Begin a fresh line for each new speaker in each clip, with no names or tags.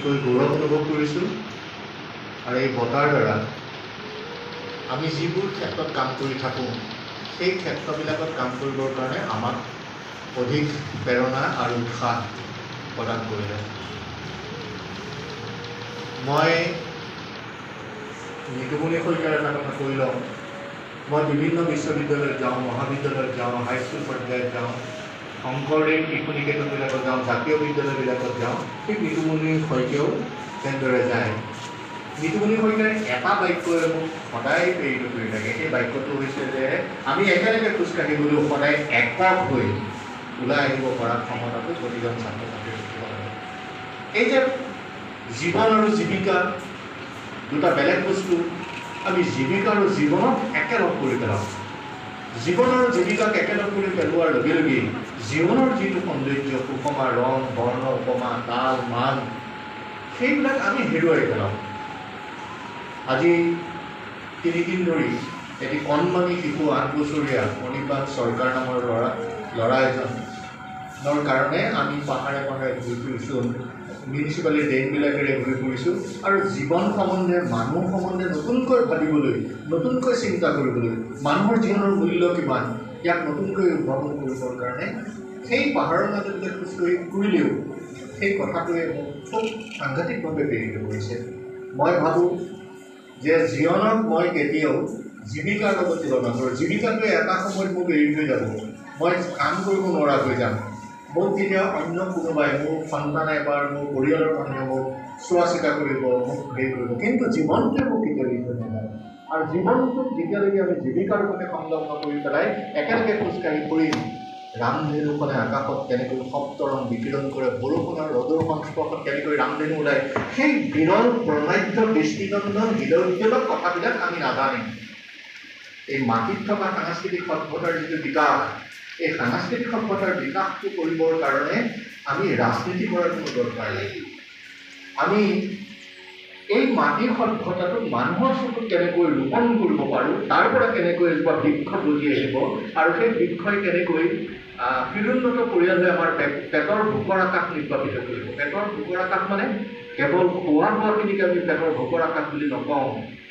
অতিকৈ গৌৰৱ অনুভৱ কৰিছোঁ। আৰু এই বঁটাৰ দ্বাৰা আমি যিবোৰ ক্ষেত্ৰত কাম কৰি থাকোঁ সেই ক্ষেত্ৰবিলাকত কাম কৰিবৰ কাৰণে আমাক অধিক প্ৰেৰণা আৰু উৎসাহ প্ৰদান কৰিলে। মই নিতুমণি শইকীয়াৰ এটা কথা কৈ লওঁ। মই বিভিন্ন বিশ্ববিদ্যালয়ত যাওঁ, মহাবিদ্যালয়ত যাওঁ, হাইস্কুল পৰ্যায়ত যাওঁ, শংকৰদেৱ শিশু নিকেতনবিলাকত যাওঁ, জাতীয় বিদ্যালয়বিলাকত যাওঁ, ঠিক নিতুমণি শইকীয়াও তেনেদৰে যায়। নিতুমণি শইকীয়াৰ এটা বাক্যই মোক সদায় প্ৰেৰিত কৰি থাকে। সেই বাক্যটো হৈছে যে আমি একেলগে খোজকাঢ়িবলৈও সদায় একক হৈ ওলাই আহিব পৰা ক্ষমতাটো প্ৰতিজন ছাত্ৰ ছাত্ৰীৰ থাকিব লাগে। এই যে জীৱন আৰু জীৱিকা দুটা বেলেগ বস্তু, আমি জীৱিকা আৰু জীৱনক একেলগ কৰি পেলাওঁ। জীৱন আৰু জীৱিকাক একেলগ কৰি পেলোৱাৰ লগে লগেই জীৱনৰ যিটো সৌন্দৰ্য, সুষমা ৰং, বৰ্ণ, উপমা, তাল, মান, সেইবিলাক আমি হেৰুৱাই পেলাওঁ। আজি 3 দিন ধৰি এটি কণমানি শিশু 8 বছৰীয়া অনিৰ্বাণ চৰকাৰ নামৰ ল'ৰা এজনৰ কাৰণে আমি পাহাৰে পাহাৰে ঘূৰি ফুৰিছোঁ, মিউনিচিপালিটি ড্ৰেইনবিলাকেৰে ঘূৰি ফুৰিছোঁ আৰু জীৱন সম্বন্ধে, মানুহ সম্বন্ধে নতুনকৈ ভাবিবলৈ, নতুনকৈ চিন্তা কৰিবলৈ, মানুহৰ জীৱনৰ মূল্য কিমান, ইয়াক নতুনকৈ উদ্ভাৱন কৰিবৰ কাৰণে সেই পাহাৰৰ মাজতে খোজকাঢ়ি ফুৰিলেও সেই কথাটোৱে মোক খুব সাংঘাতিকভাৱে প্ৰেৰিত কৰিছে। মই ভাবোঁ যে জীৱনক মই কেতিয়াও জীৱিকাৰ লগত তুলনা কৰোঁ। জীৱিকাটোৱে এটা সময়ত মোক এৰি থৈ যাব, মই কাম কৰিব নোৱাৰা হৈ যাম। মোক কেতিয়াও অন্য কোনোবাই, মোৰ সন্তানে এবাৰ, মোৰ পৰিয়ালৰ মানুহে মোক চোৱা চিতা কৰিব, মোক হেৰি কৰিব, কিন্তু জীৱনটোৱে মোক কেতিয়াও এৰি থৈ নাযায়। আৰু জীৱনটোক যেতিয়ালৈকে আমি জীৱিকাৰ সৈতে সংলগ্ন কৰি পেলাই একেলগে খোজকাঢ়ি ফুৰিম, ৰামধেনুখনে আকাশত কেনেকৈ সপ্তৰং বিকিৰণ কৰে, বৰষুণ আৰু ৰ'দৰ সংস্পৰ্শত কেনেকৈ ৰামধেনু ওলায়, সেই বিৰল প্ৰণাঢ্য দৃষ্টিনন্দন হৃদয়োজ্জ্বলক কথাবিলাক আমি নাজানিম। এই মাটিত থকা সাংস্কৃতিক সভ্যতাৰ যিটো বিকাশ, এই সাংস্কৃতিক সভ্যতাৰ বিকাশটো কৰিবৰ কাৰণে আমি ৰাজনীতি কৰাৰ কোনো দৰকাৰ নাই। আমি এই মাটিৰ সভ্যতাটোক মানুহৰ চকুত কেনেকৈ ৰোপণ কৰিব পাৰোঁ, তাৰ পৰা কেনেকৈ এজোপা বৃক্ষ গজি আহিব আৰু সেই বৃক্ষই কেনেকৈ বিৰুন্নত পৰিয়াল হৈ আমাৰ পেটৰ ভোকৰ আকাশ নিৰ্বাপিত কৰিব। পেটৰ ভোকৰ আকাশ মানে কেৱল খোৱা বোৱাখিনিকে আমি পেটৰ ভোকৰ আকাশ বুলি নকওঁ,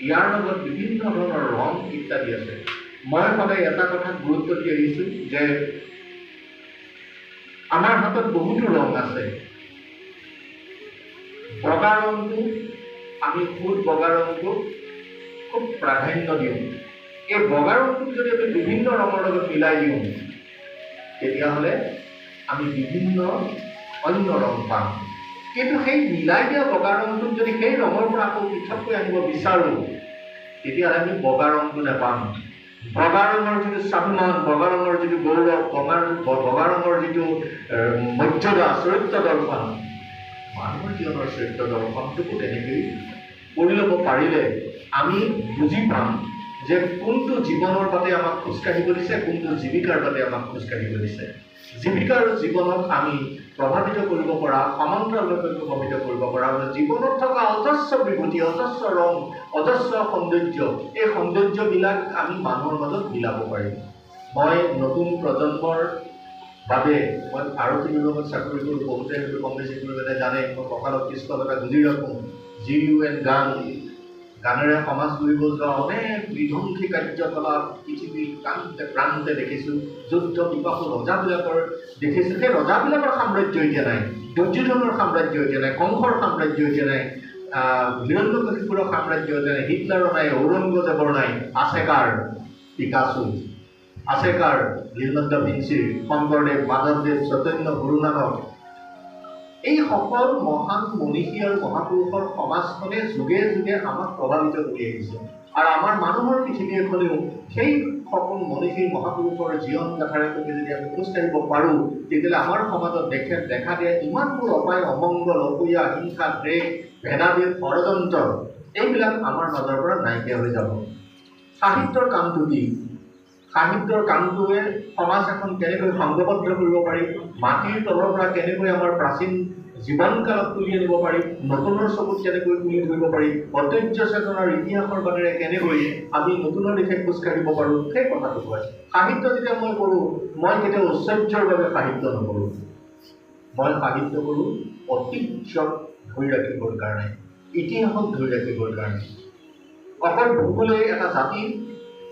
ইয়াৰ লগত বিভিন্ন ধৰণৰ ৰং ইত্যাদি আছে। মই সদায় এটা কথাত গুৰুত্ব দি আহিছোঁ যে আমাৰ হাতত বহুতো ৰং আছে। বগা ৰংটো আমি খুব বগা ৰংটোক খুব প্ৰাধান্য দিওঁ। এই বগা ৰংটোক যদি আমি বিভিন্ন ৰঙৰ লগত মিলাই দিওঁ, তেতিয়াহ'লে আমি বিভিন্ন অন্য ৰং পাম। কিন্তু সেই মিলাই দিয়া বগা ৰংটোক যদি সেই ৰঙৰ পৰা আকৌ পৃথককৈ আনিব বিচাৰোঁ, তেতিয়াহ'লে আমি বগা ৰংটো নাপাম। বগা ৰঙৰ যিটো স্বাভিমান, বগা ৰঙৰ যিটো গৌৰৱ, বগা ৰঙৰ যিটো মৰ্যাদা, চৰিত্ৰ দৰ্শন, মানুহৰ জীৱনৰ চৰিত্ৰ দৰ্শনটোকো তেনেকৈ কৰি ল'ব পাৰিলে আমি বুজি পাম যে কোনটো জীৱনৰ বাবে আমাক খোজকাঢ়িব দিছে, কোনটো জীৱিকাৰ বাবে আমাক খোজকাঢ়িব দিছে। জীৱিকা আৰু জীৱনক আমি প্ৰভাৱিত কৰিব পৰা, সমান্তৰালভাৱে প্ৰভাৱিত কৰিব পৰা, জীৱনত থকা অজস্ৰ বিভূতি, অজস্ৰ ৰং, অজস্ৰ সৌন্দৰ্য, এই সৌন্দৰ্যবিলাক আমি মানুহৰ মাজত মিলাব পাৰিম। মই নতুন প্ৰজন্মৰ বাবে মই আৰক্ষী বিভাগত চাকৰি কৰোঁ, বহুতে হয়তো কম বেছি পৰিমাণে জানে। মই কঁকালত পিষ্টল এটা গুজি ৰাখোঁ, GUN গান, গানেৰে সমাজ গঢ়িব যোৱা অনেক বিধ্বংসী কাৰ্যকলাপ পৃথিৱীৰ প্ৰান্তে প্ৰান্তে দেখিছোঁ। যুদ্ধ বিপাশু ৰজাবিলাকৰ দেখিছোঁ। সেই ৰজাবিলাকৰ সাম্ৰাজ্য এতিয়া নাই, দুৰ্যোধনৰ সাম্ৰাজ্য এতিয়া নাই, কংসৰ সাম্ৰাজ্য এতিয়া নাই, হিৰণ্যকশিপুৰৰ সাম্ৰাজ্য এতিয়া নাই, হিটলাৰৰ নাই, ঔৰংগজেবৰ নাই। আছে কাৰ? পিকাচো, আছে কাৰ? লিওনাৰ্দ' দা ভিঞ্চি, শংকৰদেৱ, মাধৱদেৱ, চৈতন্য, গুৰু নানক। এই সকল মহান মনীষী আৰু মহাপুৰুষৰ সমাজখনে যুগে যুগে আমাক প্ৰভাৱিত কৰি আহিছে। আৰু আমাৰ মানুহৰ পৃথিৱী এখনেও সেই সকল মনীষী মহাপুৰুষৰ জীৱন গাথাৰে সৈতে যদি আমি খোজকাঢ়িব পাৰোঁ, তেতিয়াহ'লে আমাৰ সমাজত দেখা দিয়া ইমানবোৰ অপায়, অমংগল, অসূয়া, হিংসা, দ্বেষ, ভেদাভেদ, ষড়যন্ত্ৰ, এইবিলাক আমাৰ মাজৰ পৰা নাইকিয়া হৈ যাব। সাহিত্যৰ কামটো কি? সাহিত্যৰ কামটোৱে সমাজ এখন কেনেকৈ সংঘবদ্ধ কৰিব পাৰি, মাটিৰ তলৰ পৰা কেনেকৈ আমাৰ প্ৰাচীন জীৱনকালত তুলি আনিব পাৰি, নতুনৰ চকুত কেনেকৈ তুলি ধৰিব পাৰি, ঐতিহ্য চেতনাৰ ইতিহাসৰ বাটেৰে কেনেকৈ আমি নতুনৰ দিশে খোজকাঢ়িব পাৰোঁ, সেই কথাটো কয়। সাহিত্য যেতিয়া মই কৰোঁ, মই কেতিয়াও ঐশ্বৰ্যৰ বাবে সাহিত্য নকৰোঁ। মই সাহিত্য কৰোঁ ঐতিহ্যক ধৰি ৰাখিবৰ কাৰণে, ইতিহাসক ধৰি ৰাখিবৰ কাৰণে। অকল ভূগোলে এটা জাতি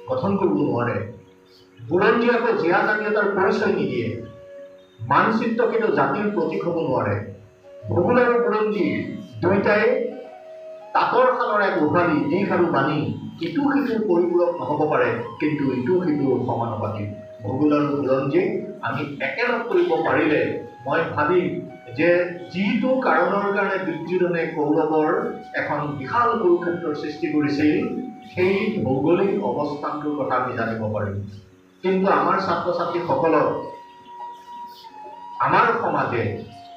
গঠন কৰিব নোৱাৰে। বুৰঞ্জীয়ে আকৌ জীয়া জাতি এটাৰ পৰিচয় নিদিয়ে। মানচিত্ৰ কিন্তু জাতিৰ প্ৰতীক হ'ব নোৱাৰে। ভূগোল আৰু বুৰঞ্জী দুয়োটাই তাঁতৰ শালৰ এক উভালি, দিশ আৰু বাণী। ইটো সিটোৰ পৰিপূৰক নহ'ব পাৰে, কিন্তু ইটো সিটোৰ সমানুপাতিক। ভূগোল আৰু বুৰঞ্জী আমি একেলগ কৰিব পাৰিলে মই ভাবিম যে যিটো কাৰণৰ কাৰণে দুৰ্যোধনে কৌৰৱৰ এখন বিশাল কুৰুক্ষেত্ৰৰ সৃষ্টি কৰিছিল, সেই ভৌগোলিক অৱস্থানটোৰ কথা আমি জানিব পাৰিম। কিন্তু আমাৰ ছাত্ৰ ছাত্ৰীসকলক আমাৰ সমাজে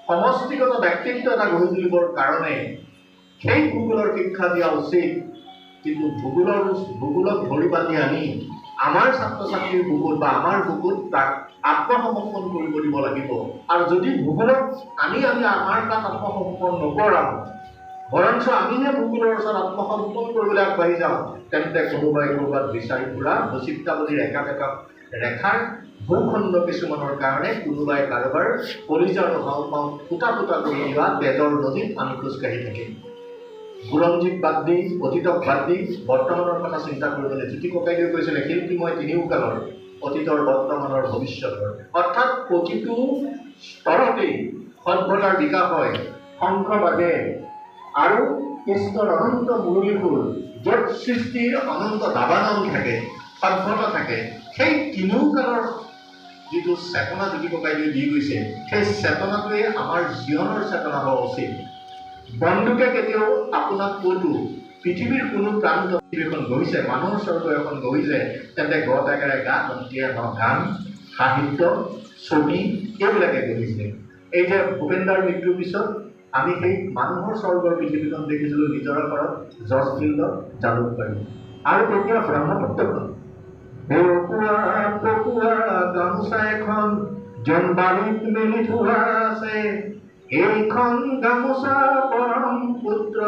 সমষ্টিগত ব্যক্তিত্ব এটা গঢ়ি তুলিবৰ কাৰণে সেই ভূগোলৰ শিক্ষা দিয়া উচিত। কিন্তু ভূগোলক ধৰি বান্ধি আনি আমাৰ ছাত্ৰ ছাত্ৰীৰ বুকুত বা আমাৰ বুকুত তাক আত্মসমৰ্পণ কৰিব দিব লাগিব। আৰু যদি ভূগোলক আমি আমাৰ তাত আত্মসমৰ্পণ নকৰাওঁ, বৰঞ্চ আমিহে ভূগোলৰ ওচৰত আত্মসমৰ্পণ কৰিবলৈ আগবাঢ়ি যাওঁ, তেন্তে কোনোবাই ক'ৰবাত বিচাৰি ফুৰা বৈচিত্ৰ্যবাদীৰ একা বেকা ৰেখাৰ ভূখণ্ড কিছুমানৰ কাৰণে কোনোবাই কাৰোবাৰ কলিজাৰ হাওঁফাওঁ ফুটা ফুটা কৰি যোৱা তেজৰ নদীত আমি খোজকাঢ়ি থাকিম। বুৰঞ্জীক বাদ দি, অতীতক বাদ দি বৰ্তমানৰ কথা চিন্তা কৰিবলৈ জ্যোতি ককাইদেৱে কৈছিলে শিল্পীময় তিনিওকালৰ, অতীতৰ, বৰ্তমানৰ, ভৱিষ্যতৰ। অৰ্থাৎ প্ৰতিটো স্তৰতেই সভ্যতাৰ বিকাশ হয়। শংখবাদে আৰু কৃষ্ণৰ অনন্ত মুৰলীবোৰ য'ত সৃষ্টিৰ অনন্ত দাবানল থাকে, সভ্যতা থাকে, সেই তিনিওকালৰ যিটো চেতনা জ্যোতি ককাইদেৱে দি গৈছে, সেই চেতনাটোৱে আমাৰ জীৱনৰ চেতনা হোৱা উচিত। বন্দুকে কেতিয়াও আপোনাক ক'তো পৃথিৱীৰ কোনো প্ৰান্ত পৃথিৱীখন গঢ়িছে, মানুহৰ স্বৰ্গ এখন গঢ়িছে, তেন্তে গত একেৰে গান, সাহিত্য, ছবি এইবিলাকে গঢ়িছে। এই যে ভূপেন্দাৰ মৃত্যুৰ পিছত আমি সেই মানুহৰ স্বৰ্গৰ পৃথিৱীখন দেখিছিলোঁ নিজৰা পাৰত, জৰ্জ ফিল্ডত, জালুকবাৰী। আৰু তেতিয়া ব্ৰহ্মপুত্ৰখন গামোচা এখন যেন বাৰীত মেলি থোৱা আছে, এইখন গামোচা পৰম পুত্ৰ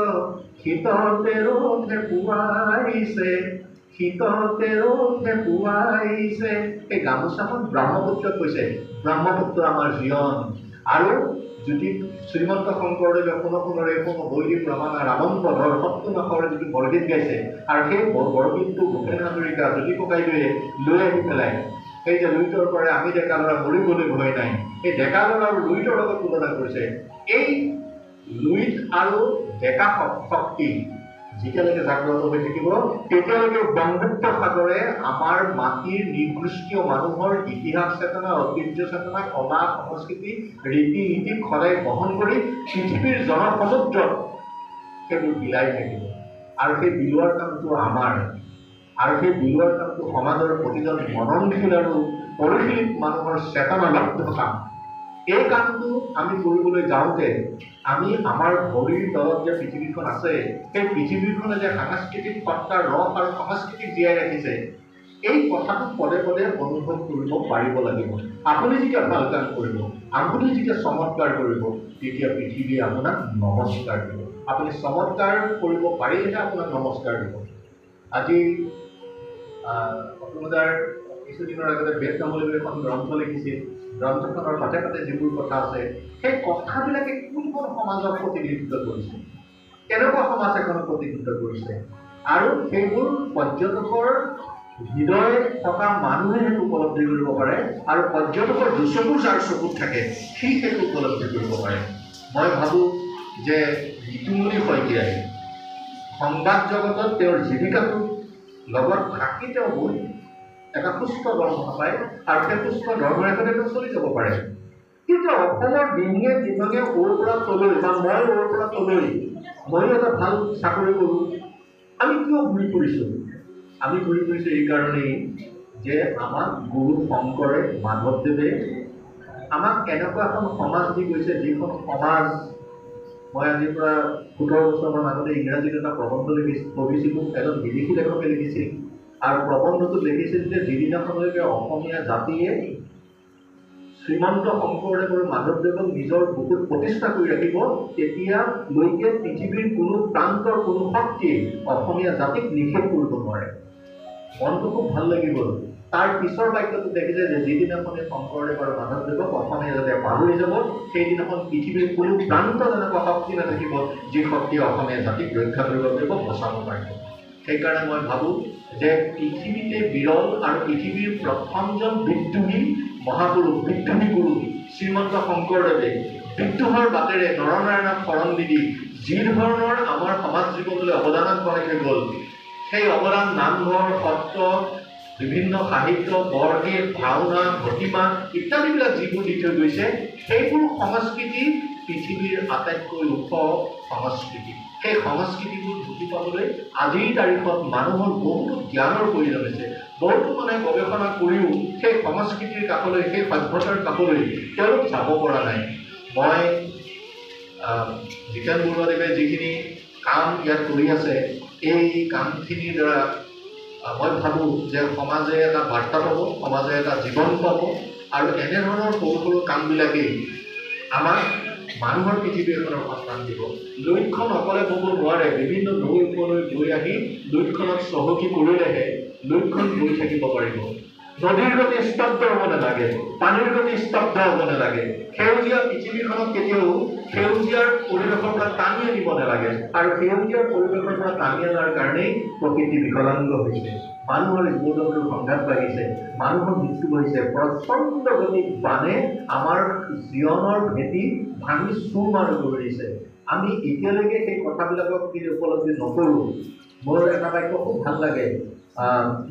শীততে ৰ'দে পুৱাইছে, শীততে ৰ'দে পুৱাইছে। এই গামোচাখন ব্ৰহ্মপুত্ৰক কৈছে, ব্ৰহ্মপুত্ৰ আমাৰ জীৱন। আৰু যদি শ্ৰীমন্ত শংকৰদেৱে সোণৰে সোণ বৈদিক ৰমানা ৰাৱণ পধৰ সপ্তমাসৰে যিটো বৰগীত গাইছে, আৰু সেই বৰগীতটো ভূপেন হাজৰিকা জ্যোতি ককাইদেৱে লৈ আহি পেলাই সেই যে লুইতৰ পৰা আমি ডেকা ল'ৰা মৰিবলৈ ভয় নাই, সেই ডেকা ল'ৰা আৰু লুইতৰ লগত তুলনা কৰিছে। এই লুইত আৰু ডেকা শক্তি যেতিয়ালৈকে জাগ্ৰত হৈ থাকিব, তেতিয়ালৈকে বংগোপসাগৰে আমাৰ মাটিৰ নিৰ্দিষ্ট মানুহৰ ইতিহাস চেতনা, ঐতিহ্য চেতনা, কলা সংস্কৃতি, ৰীতি নীতিক সদায় বহন কৰি পৃথিৱীৰ জনসমুদ্ৰত সেইবোৰ বিলাই থাকিব। আৰু সেই বিলোৱাৰ কামটো আমাৰ, আৰু সেই বিলোৱাৰ কামটো সমাজৰ প্ৰতিজন মননশীল আৰু পৰিশীলিত মানুহৰ চেতনাবদ্ধ কাম। এই কামটো আমি কৰিবলৈ যাওঁতে আমি আমাৰ ভৰিৰ তলত যে পৃথিৱীখন আছে, সেই পৃথিৱীখনে যে সাংস্কৃতিক সত্তাৰ ৰস আৰু সংস্কৃতিক জীয়াই ৰাখিছে, এই কথাটো পদে পদে অনুভৱ কৰিব পাৰিব লাগিব। আপুনি যেতিয়া ভাল কাম কৰিব, আপুনি যেতিয়া চমৎকাৰ কৰিব, তেতিয়া পৃথিৱীয়ে আপোনাক নমস্কাৰ দিব। আপুনি চমৎকাৰ কৰিব পাৰিলেহে আপোনাক নমস্কাৰ দিব। আজি অসমদাৰ কিছুদিনৰ আগতে বেদ কামলৈ এখন গ্ৰন্থ লিখিছিল। গ্ৰন্থখনৰ পাতে পাতে যিবোৰ কথা আছে, সেই কথাবিলাকে কোনখন সমাজক প্ৰতিনিধিত্ব কৰিছে, কেনেকুৱা সমাজ এখনক প্ৰতিনিধিত্ব কৰিছে, আৰু সেইবোৰ পৰ্যটকৰ হৃদয় থকা মানুহে সেইটো উপলব্ধি কৰিব পাৰে, আৰু পৰ্যটকৰ দুচকু যাৰ চকুত থাকে সি সেইটো উপলব্ধি কৰিব পাৰে। মই ভাবোঁ যে ঋতুমণি শইকীয়াই সংবাদ জগতত তেওঁৰ জীৱিকাটোৰ লগত থাকি তেওঁ বহুত এটা সুস্থ দৰমহা পায়, আৰু সেই সুস্থ দৰমহাৰে তেওঁ চলি যাব পাৰে। কিন্তু অসমৰ দিনে দিনকে ওৰ পৰা তলৈ, বা মই ওৰ পৰা তলৈ, ময়ো এটা ভাল চাকৰি কৰোঁ, আমি কিয় ঘূৰি ফুৰিছোঁ? আমি ঘূৰি ফুৰিছোঁ এইকাৰণেই যে আমাক গুৰু শংকৰে, মাধৱদেৱে আমাক এনেকুৱা এখন সমাজ দি গৈছে, যিখন সমাজ, মই আজিৰ পৰা 17 বছৰমান আগতে ইংৰাজীত এটা প্ৰবন্ধ পঢ়িছিলোঁ। এজন বিদেশী লেখকে লিখিছিল, আৰু প্ৰবন্ধটোত লিখিছিল যে যিদিনাখনলৈকে অসমীয়া জাতিয়ে শ্ৰীমন্ত শংকৰদেৱ আৰু মাধৱদেৱক নিজৰ বুকুত প্ৰতিষ্ঠা কৰি ৰাখিব, তেতিয়ালৈকে পৃথিৱীৰ কোনো প্ৰান্তৰ কোনো শক্তিয়ে অসমীয়া জাতিক নিষেধ কৰিব নোৱাৰে। মনটো খুব ভাল লাগিব তাৰ পিছৰ বাক্যটো দেখিছে যে যিদিনাখনে শংকৰদেৱ আৰু মাধৱদেৱক অসমে যাতে পাহৰি যাব, সেইদিনাখন পৃথিৱীৰ কোনো প্ৰান্ত তেনেকুৱা শক্তি নাথাকিব যি শক্তিয়ে অসমীয়া জাতিক ৰক্ষা কৰিব পাৰিব, বচাব পাৰিব। সেইকাৰণে মই ভাবোঁ যে পৃথিৱীতে বিৰল আৰু পৃথিৱীৰ প্ৰথমজন বিদ্ৰোহী মহাপুৰুষ, বিদ্ৰোহী গুৰু শ্ৰীমন্ত শংকৰদেৱে বিদ্ৰোহৰ বাটেৰে নৰনাৰায়ণক শৰণ দি যি ধৰণৰ আমাৰ সমাজ জীৱনলৈ অৱদান আগবঢ়াই থৈ গ'ল, সেই অৱদান নামঘৰ, সত্ৰ, বিভিন্ন সাহিত্য, বৰগীত, ভাওনা, ভতিমা ইত্যাদিবিলাক যিবোৰ দি থৈ গৈছে, সেইবোৰ সংস্কৃতি পৃথিৱীৰ আটাইতকৈ ওখ সংস্কৃতি। সেই সংস্কৃতিবোৰ ঢুকি পাবলৈ আজিৰ তাৰিখত মানুহৰ বহুতো জ্ঞানৰ প্ৰয়োজন হৈছে। বহুতো মানুহে গৱেষণা কৰিও সেই সংস্কৃতিৰ কাষলৈ, সেই সভ্যতাৰ কাষলৈ তেওঁলোক যাব পৰা নাই। মই জিতেন বৰুৱাদেৱে যিখিনি কাম ইয়াত কৰি আছে, এই কামখিনিৰ দ্বাৰা মই ভাবোঁ যে সমাজে এটা বাৰ্তা পাব, সমাজে এটা জীৱন পাব, আৰু এনেধৰণৰ সৰু সৰু কামবিলাকেই আমাক মানুহৰ পৃথিৱী এখনৰ সন্ধান দিব। লুইতখন অকলে ব'ব নোৱাৰে। বিভিন্ন নৈ উপনৈ গৈ আহি লুইতখনক চহকী কৰিলেহে লুইতখন বৈ থাকিব পাৰিব। নদীৰ গতি স্তব্ধ হ'ব নালাগে, পানীৰ গতি স্তব্ধ হ'ব নালাগে। সেউজীয়া পৃথিৱীখনক কেতিয়াও সেউজীয়াৰ পৰিৱেশৰ পৰা টানি আনিব নালাগে, আৰু সেউজীয়াৰ পৰিৱেশৰ পৰা টানি অনাৰ কাৰণেই প্ৰকৃতি বিকলাংগ হৈছে, মানুহৰ জীৱনটোৰ সংঘাত বাঢ়িছে, মানুহৰ মৃত্যু হৈছে। প্ৰচণ্ড গতিত বানে আমাৰ জীৱনৰ ভেটি ভাঙি চুৰমাৰ কৰি দিছে। আমি এতিয়ালৈকে সেই কথাবিলাকক যদি উপলব্ধি নকৰোঁ। মোৰ এটা বাক্য খুব ভাল লাগে,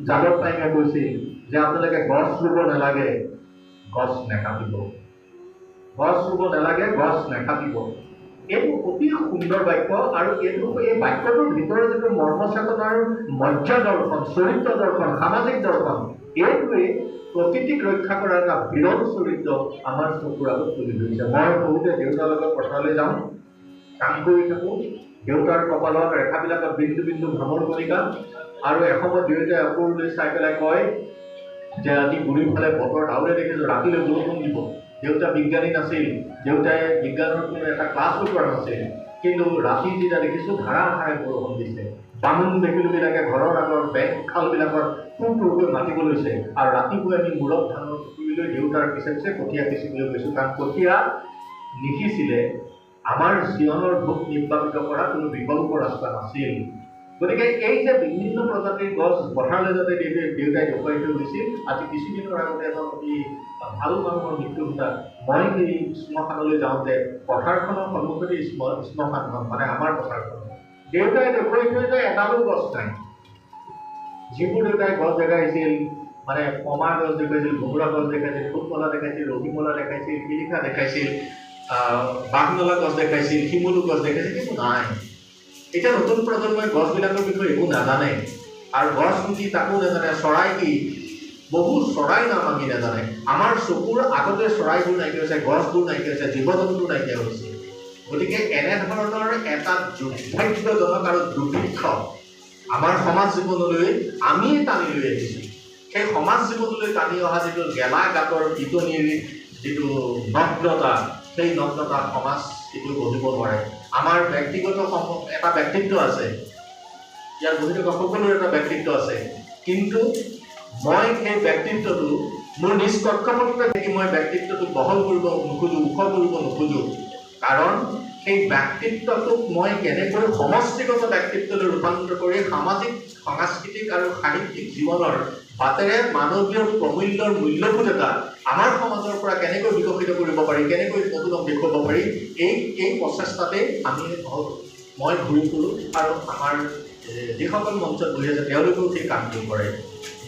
যাদৱ পায়েঙে কৈছিল যে আপোনালোকে গছ ৰুব নালাগে, গছ নেকাটিব। গছ ৰুব নালাগে, গছ নেকাটিব। এইটো অতি সুন্দৰ বাক্য, আৰু এই বাক্যটোৰ ভিতৰত যিটো মৰ্মচেতনাৰ মৰ্যাদা দৰ্শন, চৰিত্ৰ দৰ্শন, সামাজিক দৰ্শন, এইটোৱে প্ৰকৃতিক ৰক্ষা কৰাৰ এটা বিৰল চৰিত্ৰ আমাৰ চকুৰ আগত তুলি ধৰিছে। মই সৰুতে দেউতাৰ লগত পথাৰলৈ যাওঁ, কাম কৰি থাকোঁ। দেউতাৰ কপালত ৰেখাবিলাকত বিন্দু বিন্দু ভ্ৰমণ কণিকা, আৰু এসময়ত দেউতাই ওপৰলৈ চাই পেলাই কয় যে আজি গুৰিৰ ফালে বতৰ ডাৱৰে দেখিছোঁ, ৰাতিলৈ বৰষুণ দিব। দেউতা বিজ্ঞানী নাছিল, দেউতাই বিজ্ঞানৰ কোনো এটা ক্লাছো কৰা নাছিল, কিন্তু ৰাতি যেতিয়া দেখিছোঁ ধাৰাসাৰে বৰষুণ দিছে। বামুণ দেখিলোবিলাকে ঘৰৰ আগৰ বেগ খালবিলাকত টুৰকৈ মাতিব লৈছে, আৰু ৰাতিপুৱাই আমি মূৰত ধানৰ টুকুৰি লৈ দেউতাৰ পিছে পিছে কঠীয়া সিঁচিবলৈ গৈছোঁ, কাৰণ কঠীয়া নিসিঁচিলে আমাৰ জীৱনৰ ভোক নিৰ্বাপিত কৰা কোনো বিকল্প ৰাস্তা নাছিল। গতিকে এই যে বিভিন্ন প্ৰজাতিৰ গছ পথাৰলৈ যাতে দেউতাই দেখুৱাই থৈ গৈছিল, আজি কিছুদিনৰ আগতে এজন অতি ভাল মানুহৰ মৃত্যু ঘটা। মই সেই শ্মশানলৈ যাওঁতে পথাৰখনৰ সন্মুখতে শ্মশানখন, মানে আমাৰ পথাৰখন, দেউতাই দেখুৱাই থৈ যায় এডালো গছ নাই। যিবোৰ দেউতাই গছ দেখাইছিল, মানে পমা গছ দেখাইছিল, ঘুমুৰা গছ দেখাইছিল, ফুটমলা দেখাইছিল, ৰহিমলা দেখাইছিল, শিলিখা দেখাইছিল, বাঘনলা গছ দেখাইছিল, শিমলু গছ দেখাইছিল, কিন্তু নাই। এতিয়া নতুন প্ৰজন্মই গছবিলাকৰ বিষয়ে একো নাজানে, আৰু গছ কি তাকো নাজানে, চৰাই কি, বহু চৰাই নাম আমি নাজানে। আমাৰ চকুৰ আগতে চৰাইবোৰ নাইকিয়া হৈছে, গছবোৰ নাইকিয়া হৈছে, জীৱ জন্তু নাইকিয়া হৈছে। গতিকে এনেধৰণৰ এটা দুৰ্ভাগ্যজনক আৰু দুৰ্ভিক্ষ আমাৰ সমাজ জীৱনলৈ আমি টানি লৈ আহিছোঁ। সেই সমাজ জীৱনলৈ টানি অহা যিটো গেলা গাঁতৰ পিটনিৰ যিটো নগ্নতা, সেই নগ্নতা সমাজ এইটো বহিব নোৱাৰে। আমাৰ ব্যক্তিগত এটা ব্যক্তিত্ব আছে, ইয়াৰ বহি থকা সকলোৰে এটা ব্যক্তিত্ব আছে, কিন্তু মই সেই ব্যক্তিত্বটো মোৰ নিষ্পক্ষপাততে থাকি মই ব্যক্তিত্বটো বহল কৰিব নোখোজোঁ, ওখ কৰিব নোখোজোঁ। কাৰণ সেই ব্যক্তিত্বটোক মই কেনেকৈ সমষ্টিগত ব্যক্তিত্বলৈ ৰূপান্তৰ কৰি সামাজিক, সাংস্কৃতিক আৰু সাহিত্যিক জীৱনৰ বাটেৰে মানৱীয় প্ৰমূল্যৰ মূল্যবোধ এটা আমাৰ সমাজৰ পৰা কেনেকৈ বিকশিত কৰিব পাৰি, কেনেকৈ নতুনক দেখুৱাব পাৰি, এই প্ৰচেষ্টাতে মই ঘূৰি ফুৰোঁ, আৰু আমাৰ যিসকল মঞ্চত বহি আছে তেওঁলোকেও সেই কামটো কৰে।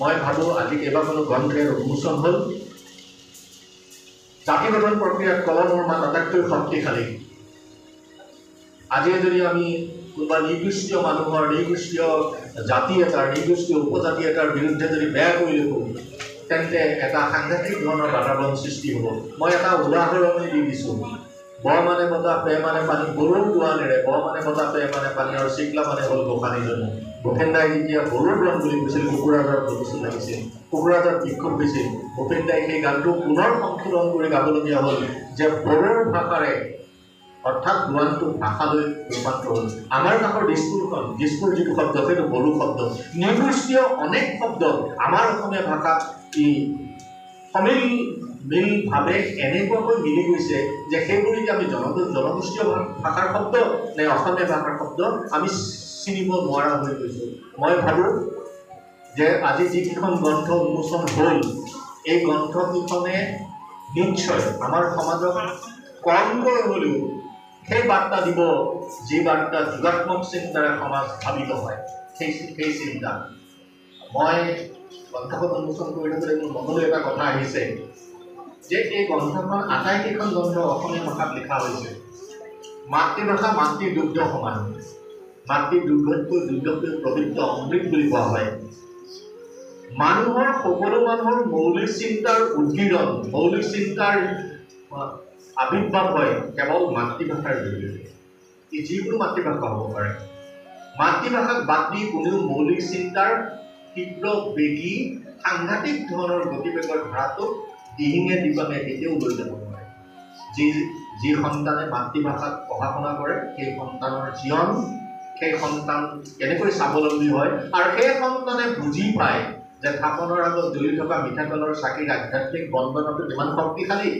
মই ভাবোঁ আজি কেইবাখনো গ্ৰন্থেৰ উন্মোচন হ'ল। জাতি গঠন প্ৰক্ৰিয়াত কলমৰ মাত আটাইতকৈ শক্তিশালী। আজিয়ে যদি আমি কোনোবা নিৰ্দিষ্টীয় মানুহৰ, নিৰ্দিষ্টীয় জাতি এটাৰ, নিৰ্দিষ্টীয় উপজাতি এটাৰ বিৰুদ্ধে যদি বেয়া কৰি লিখোঁ, তেন্তে এটা সাংঘাতিক ধৰণৰ বাতাবৰণ সৃষ্টি হ'ব। মই এটা উদাহৰণে দি দিছোঁ। ব মানে বতাহ, পে মানে পানী, গৰুৰ গোৱানেৰে ব মানে বতাহ, পে মানে পানী, আৰু চিকলা মানে হ'ল গোসানীজনী। ভূপেন দাই যেতিয়া গৰুৰ বন বুলি কৈছিল, কোকোৰাঝাৰত হুলস্থুল লাগিছিল, কোকোৰাঝাৰত বিক্ষোভ হৈছিল। ভূপেন দাই সেই গানটো পুনৰ সংশোধন কৰি গাবলগীয়া হ'ল যে বড়ো ভাষাৰে অৰ্থাৎ জোৱানটো ভাষালৈ ৰূপান্তৰ হ'ল। আমাৰ কাষৰ দিছপুৰ যিটো শব্দ সেইটো বড়ো শব্দ, নৃগোষ্ঠীয় অনেক শব্দ আমাৰ অসমীয়া ভাষাত সমিলভাৱে এনেকুৱাকৈ মিলি গৈছে যে সেইবোৰ এতিয়া আমি জনগোষ্ঠীয় ভাষাৰ শব্দ নে অসমীয়া ভাষাৰ শব্দ আমি চিনিব নোৱাৰা হৈ গৈছোঁ। মই ভাবোঁ যে আজি যিকেইখন গ্ৰন্থ উন্মোচন হ'ল, এই গ্ৰন্থকেইখনে নিশ্চয় আমাৰ সমাজক কমকৈ হ'লেও সেই বাৰ্তা দিব, যি বাৰ্তা যোগাত্মক চিন্তাৰে সমাজ ভাবিত হয়, সেই চিন্তা। মই গ্ৰন্থখন উন্মোচন কৰি থাকোঁতে মোৰ মনলৈ এটা কথা আহিছে যে এই গ্ৰন্থখন আটাইকেইখন গ্ৰন্থ অসমীয়া ভাষাত লিখা হৈছে। মাতৃভাষা মাতৃদুগ্ধ সমান, মাতৃদুগ্ধতকৈ দুগ্ধতকৈ পবিত্ৰ অমৃত বুলি কোৱা হয়। সকলো মানুহৰ মৌলিক চিন্তাৰ উদ্গীৰণ, মৌলিক চিন্তাৰ আবিৰ্ভাৱ হয় কেৱল মাতৃভাষাৰ জৰিয়তে। ই যিকোনো মাতৃভাষা হ'ব পাৰে। মাতৃভাষাক বাদ দি কোনেও মৌলিক চিন্তাৰ তীব্ৰ বেগী সাংঘাতিক ধৰণৰ গতিবেগৰ ধাৰাটোক দিহিঙে দিপাঙে কেতিয়াও লৈ যাব নোৱাৰে। যি সন্তানে মাতৃভাষাত পঢ়া শুনা কৰে, সেই সন্তানৰ জীৱন, সেই সন্তান কেনেকৈ স্বাৱলম্বী হয়, আৰু সেই সন্তানে বুজি পায় যে থাপনৰ আগত জ্বলি থকা মিঠাকলৰ চাকিৰ আধ্যাত্মিক বন্ধনটো কিমান শক্তিশালী,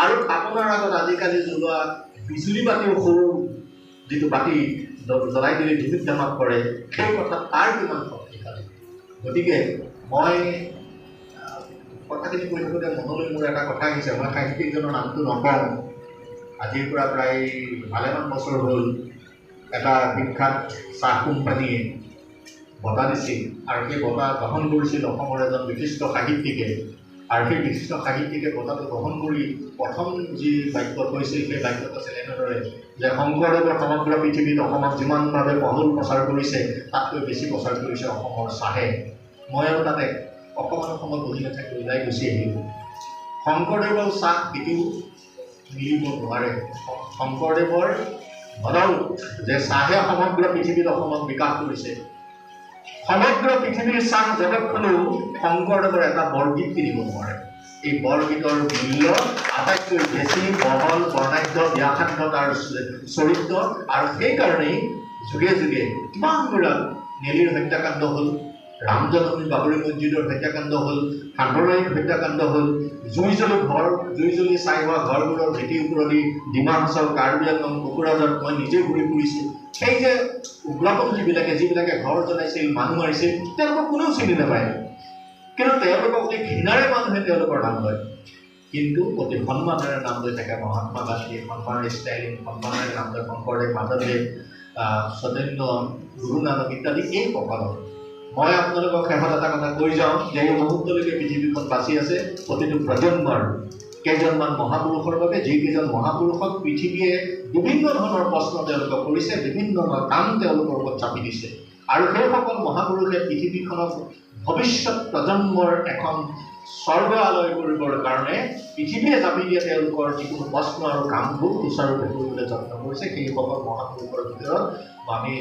আৰু থাপনৰ আগত আজিকালি জ্বলোৱা বিজুলী বাতিও সৰু যিটো বাতি জ্বলাই দিলে ধুমুক ধামাক কৰে, সেই কথা তাৰ কিমান শক্তিশালী। গতিকে মই কথাখিনি কৈ থাকোঁতে মনলৈ মোৰ এটা কথা আহিছে। মই সাহিত্যিকজনৰ নামটো নকওঁ। আজিৰ পৰা প্ৰায় ভালেমান বছৰ হ'ল এটা বিখ্যাত চাহ কোম্পানীয়ে বঁটা দিছিল, আৰু সেই বঁটা গ্ৰহণ কৰিছিল অসমৰ এজন বিশিষ্ট সাহিত্যিকে। আৰু সেই বিশিষ্ট সাহিত্যিকে বঁটাটো গ্ৰহণ কৰি প্ৰথম যি বাক্য কৈছিল, সেই বাক্যটো আছিল এনেদৰে যে শংকৰদেৱৰ সমগ্ৰ পৃথিৱীত অসমত যিমানভাৱে পহুল প্ৰচাৰ কৰিছে, তাতকৈ বেছি প্ৰচাৰ কৰিছে অসমৰ চাহে। মই আৰু তাতে অকণমান সময় বহি নাথাকি ওলাই গুচি আহিলোঁ। শংকৰদেৱৰ চাহ কেতিয়াও মিলিব নোৱাৰে। শংকৰদেৱৰ বদল যে চাহে সমগ্ৰ পৃথিৱীত অসমক বিকাশ কৰিছে, সমগ্ৰ পৃথিৱীৰ চাহ জগতখনেও শংকৰদেৱৰ এটা বৰগীত কিনিব নোৱাৰে। এই বৰগীতৰ মূল্য আটাইতকৈ বেছি, বহল বৰ্ণাঢ্য ব্যাখ্যান্ত তাৰ চৰিত্ৰ, আৰু সেইকাৰণেই যুগে যুগে কিমানবিলাক নেলিৰ হত্যাকাণ্ড হ'ল, ৰামজননী বাবৰি মছজিদৰ হত্যাকাণ্ড হ'ল, সান্দৰাইৰ হত্যাকাণ্ড হ'ল, জুই জ্বলি ছাই হোৱা ঘৰবোৰৰ ভেটিৰ ওপৰেদি ডিমা হাছাও, কাৰ্বি আংলং, কোকৰাঝাৰত মই নিজে ঘূৰি ফুৰিছোঁ। সেই যে যিবিলাকে ঘৰ জ্বলাইছিল, মানুহ মাৰিছিল, তেওঁলোকক কোনেও চিনি নাপায়, কিন্তু তেওঁলোকক অতি ঘৃণাৰে মানুহে তেওঁলোকৰ নাম লয়, কিন্তু অতি সন্মানেৰে নাম লৈ থাকে মহাত্মা গান্ধী, সন্মানেৰে ষ্টালিন, সন্মানেৰে নাম লয় শংকৰদেৱ, মাধৱদেৱ, চৈতন্য, গুৰু নানক ইত্যাদি। এই কপালত মই আপোনালোকক শেষত এটা কথা কৈ যাওঁ যে এই মুহূৰ্তলৈকে পৃথিৱীখন বাচি আছে প্ৰতিটো প্ৰজন্মৰ কেইজনমান মহাপুৰুষৰ বাবে, যিকেইজন মহাপুৰুষক পৃথিৱীয়ে বিভিন্ন ধৰণৰ প্ৰশ্ন তেওঁলোকক কৰিছে, বিভিন্ন ধৰণৰ কাম তেওঁলোকৰ ওপৰত চাপি দিছে, আৰু সেইসকল মহাপুৰুষে পৃথিৱীখনক ভৱিষ্যত প্ৰজন্মৰ এখন স্বৰ্গ আলয় কৰিবৰ কাৰণে পৃথিৱীয়ে জাপি দিয়া তেওঁলোকৰ যিকোনো প্ৰশ্ন আৰু কামবোৰ সুচাৰুৰূপে কৰিবলৈ যত্ন কৰিছে। সেইসকল মহাপুৰুষৰ ভিতৰত আমি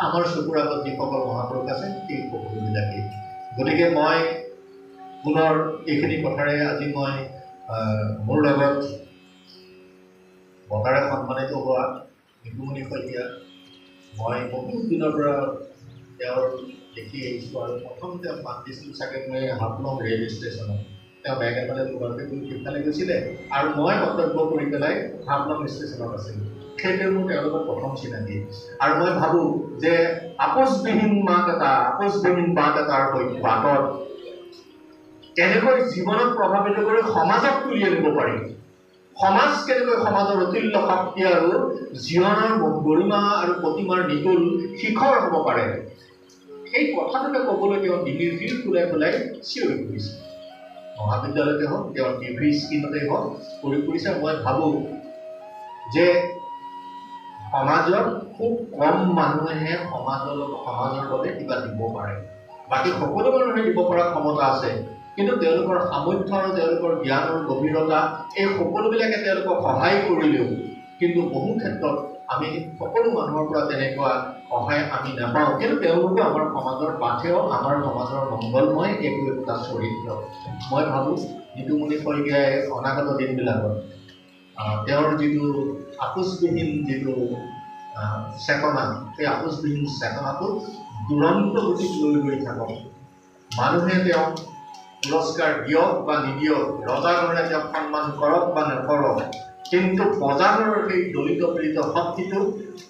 আমাৰ চকুৰ আগত যিসকল মহাপুৰুষ আছে সেই সকলোবিলাকেই। গতিকে মই পুনৰ এইখিনি কথাৰে আজি মই মোৰ লগত বঁটাৰে সন্মানিত হোৱা নিকুমণি শইকীয়া, মই বহুত দিনৰ পৰা তেওঁৰ দেখি আহিছোঁ, আৰু প্ৰথম তেওঁ মাত দিছিলোঁ চাগে মই হাফলং ৰেলৱে ষ্টেচনত। তেওঁ বেগ এফালে দুবাৰকৈ গৈ সিফালে গৈছিলে, আৰু মই কৰ্তব্য কৰি পেলাই হাফলং ষ্টেচনত আছিলোঁ। সেইটোৱে মোৰ তেওঁলোকৰ প্ৰথম চিনাকি। আৰু মই ভাবোঁ যে আপোচবিহীন বাট এটাৰ বাটত কেনেকৈ জীৱনক প্ৰভাৱিত কৰি সমাজক তুলি আনিব পাৰি, সমাজ কেনেকৈ সমাজৰ অতুল্য শক্তি আৰু জীৱনৰ গৰিমা আৰু প্ৰতিমাৰ নিতুল শিখৰ হ'ব পাৰে, সেই কথাটোকে ক'বলৈ তেওঁ ডিঙিৰ শিৰ ফুলাই চিঞৰি ফুৰিছে। মহাবিদ্যালয়তে হওক, তেওঁৰ টিভি স্ক্ৰীণতে হওক কৰি ফুৰিছে। মই ভাবোঁ যে সমাজত খুব কম মানুহে সমাজৰ বাবে কিবা দিব পাৰে, বাকী সকলো মানুহে দিব পৰা ক্ষমতা আছে, কিন্তু তেওঁলোকৰ সামৰ্থ্য আৰু তেওঁলোকৰ জ্ঞানৰ গভীৰতা এই সকলোবিলাকে তেওঁলোকক সহায় কৰিলেও কিন্তু বহু ক্ষেত্ৰত আমি সকলো মানুহৰ পৰা তেনেকুৱা সহায় আমি নাপাওঁ। কিন্তু তেওঁলোকো আমাৰ সমাজৰ পাথেয়, আমাৰ সমাজৰ মংগলময় একো একোটা চৰিত্ৰ। মই ভাবোঁ নিতুমণি শইকীয়াই অনাগত দিনবিলাকত তেওঁৰ যিটো আপোচবিহীন যিটো চেতনা, সেই আপোচবিহীন চেতনাটো দুৰন্ত গতিত লৈ গৈ থাকক। মানুহে তেওঁক পুৰস্কাৰ দিয়ক বা নিদিয়ক, ৰজাঘৰে তেওঁক সন্মান কৰক বা নকৰক, কিন্তু বজাৰৰ সেই দলিত পীড়িত শক্তিটো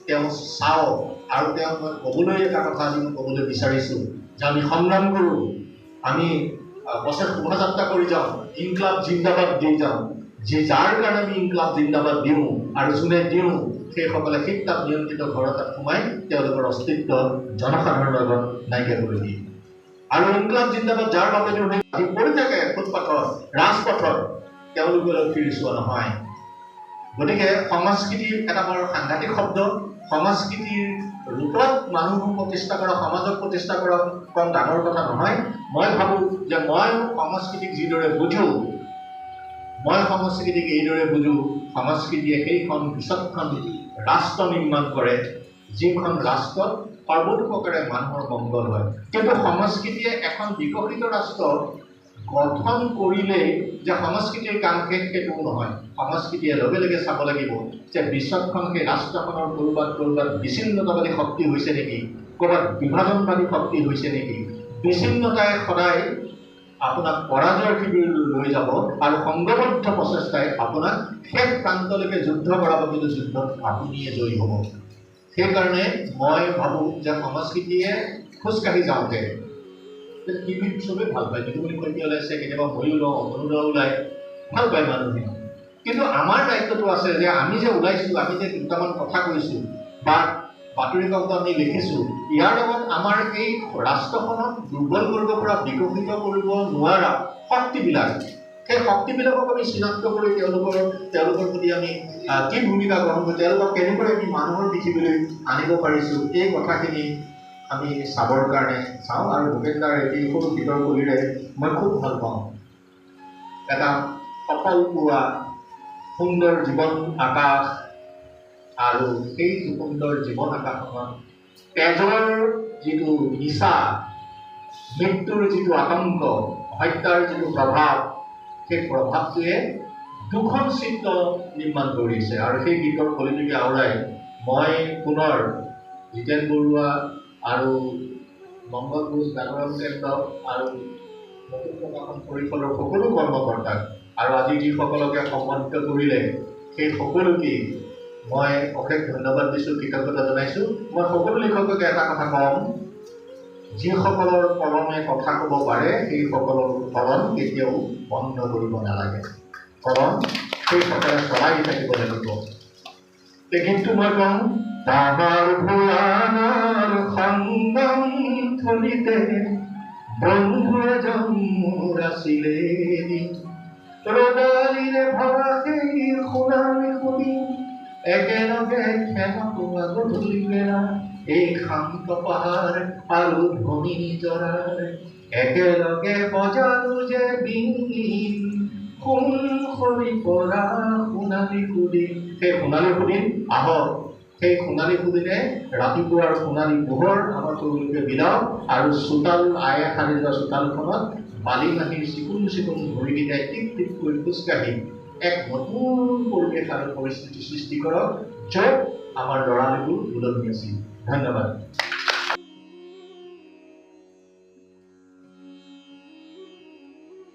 তেওঁ চাওক। আৰু তেওঁক মই ক'বলৈ এটা কথা আজি মই ক'বলৈ বিচাৰিছোঁ যে আমি সংগ্ৰাম কৰোঁ, আমি বছৰ শোভাযাত্ৰা কৰি যাওঁ, ইনকলাব জিন্দাবাদ দি যাওঁ, যাৰ কাৰণে আমি ইনকলাব জিন্দাবাদ দিওঁ আৰু যোনে দিওঁ সেইসকলে শীত-তাপ নিয়ন্ত্ৰিত ঘৰ এটাত সোমাই তেওঁলোকৰ অস্তিত্ব জনসাধাৰণৰ লগত নাইকিয়া কৰি দিয়ে। আৰু ইনকলাব জিন্দাবাদ যাৰ বাবে আহি পৰি থাকে ফুটপাথত, ৰাজপথত, তেওঁলোকে ফিৰি চোৱা নহয়। গতিকে সংস্কৃতি এটা বৰ সাংঘাতিক শব্দ। সংস্কৃতিৰ ৰূপত মানুহক প্ৰতিষ্ঠা কৰা, সমাজক প্ৰতিষ্ঠা কৰা কম ডাঙৰ কথা নহয়। মই ভাবোঁ যে মই সংস্কৃতিক যিদৰে বুজোঁ, মই সংস্কৃতিক এইদৰে বুজোঁ, সংস্কৃতিয়ে সেইখন বিচক্ষণ ৰাষ্ট্ৰ নিৰ্মাণ কৰে যিখন ৰাষ্ট্ৰত সৰ্বতোপ্ৰকাৰে মানুহৰ মংগল হয়। কিন্তু সংস্কৃতিয়ে এখন বিকশিত ৰাষ্ট্ৰ গঠন কৰিলেই যে সংস্কৃতিৰ কাম শেষ সেইটোও নহয়। সংস্কৃতিয়ে লগে লগে চাব লাগিব যে বিচক্ষণ সেই ৰাষ্ট্ৰখনৰ ক'ৰবাত বিচ্ছিন্নতাবাদী শক্তি হৈছে নেকি, ক'ৰবাত বিভাজনবাদী শক্তি হৈছে নেকি। বিচ্ছিন্নতাই সদায় আপোনাক পৰাজয়ৰ শিবিৰলৈ লৈ যাব আৰু সংঘবদ্ধ প্ৰচেষ্টাই আপোনাক শেষ প্ৰান্তলৈকে যুদ্ধ কৰাব, কিন্তু যুদ্ধত আপুনিয়ে জয়ী হ'ব। সেইকাৰণে মই ভাবোঁ যে সংস্কৃতিয়ে খোজকাঢ়ি যাওঁতে টিভিত চবেই ভাল পায়, নিতুমণি শইকীয়া ওলাইছে, কেতিয়াবা ময়ো লওঁ, অনুদা ওলায়, ভাল পায় মানুহে। কিন্তু আমাৰ দায়িত্বটো আছে যে আমি যে ওলাইছোঁ, আমি যে দুটামান কথা কৈছোঁ বা বাতৰি কাকত আমি লিখিছোঁ, ইয়াৰ লগত আমাৰ এই ৰাষ্ট্ৰখনক দুৰ্বল কৰিব পৰা, বিকশিত কৰিব নোৱাৰা শক্তিবিলাক, সেই শক্তিবিলাকক আমি চিনাক্ত কৰি তেওঁলোকৰ প্ৰতি আমি কি ভূমিকা গ্ৰহণ কৰোঁ, তেওঁলোকক কেনেকৈ আমি মানুহৰ পৃথিৱীলৈ আনিব পাৰিছোঁ, এই কথাখিনি আমি চাবৰ কাৰণে চাওঁ। আৰু ভূপেন্দাৰ এই সৰু গীতৰ কলিৰে মই খুব ভাল পাওঁ। এটা সফল পোৱা সুন্দৰ জীৱন আকাশ, আৰু সেই সুন্দৰ জীৱন আকাশখনত তেজৰ যিটো নিচা, মৃত্যুৰ যিটো আতংক, হত্যাৰ যিটো প্ৰভাৱ, সেই প্ৰভাৱটোৱে দুখন চিত্ৰ নিৰ্মাণ কৰিছে। আৰু সেই গীতৰ কলিটোকে আওৰাই মই পুনৰ জিতেন বৰুৱা আৰু মংগল ঘোষ জাগৰণ কেন্দ্ৰ আৰু নতুন প্ৰকাশন পৰিষদৰ সকলো কৰ্মকৰ্তাক আৰু আজি যিসকলকে সম্মানিত কৰিলে সেই সকলোকেই মই অশেষ ধন্যবাদ দিছোঁ, কৃতজ্ঞতা জনাইছোঁ। মই সকলো লিখককে এটা কথা কম, যিসকলৰ কলমে কথা ক'ব পাৰে সেইসকলৰ কলম কেতিয়াও বন্ধ কৰিব নালাগে। কলম সেইসকলে চলাই থাকিব লাগিব। কিন্তু মই কওঁ, তাহাৰ ভুৱানৰ সংগম থলিতে বন্ধু এজন মোৰ আছিলে দিন, ৰদালিৰে ভৰা সেই সোণালী সুদিন, একেলগে খেলা গধূলি বেলা এই শান্ত পাহাৰ আৰু ধনী নিজৰাৰ, একেলগে বজালো যে বিন সোণ সৰি পৰা সোণালী সুদিন। সেই সোণালী সুদিন আহক, সেই সোণালী সুদিনে ৰাতিপুৱাৰ সোণালী পোহৰ আমাৰ চকুলোকে বিলাওক আৰু চোতাল আয়ে সাৰি যোৱা চোতালখনত বালি মাটিৰ চিকুণ চিকুণ ভৰিকেইটাই টিপ টিপকৈ খোজকাঢ়ি এক নতুন পৰিৱেশ আৰু পৰিস্থিতি সৃষ্টি কৰক, য'ত আমাৰ ল'ৰালিবোৰ উলমি আছিল। ধন্যবাদ।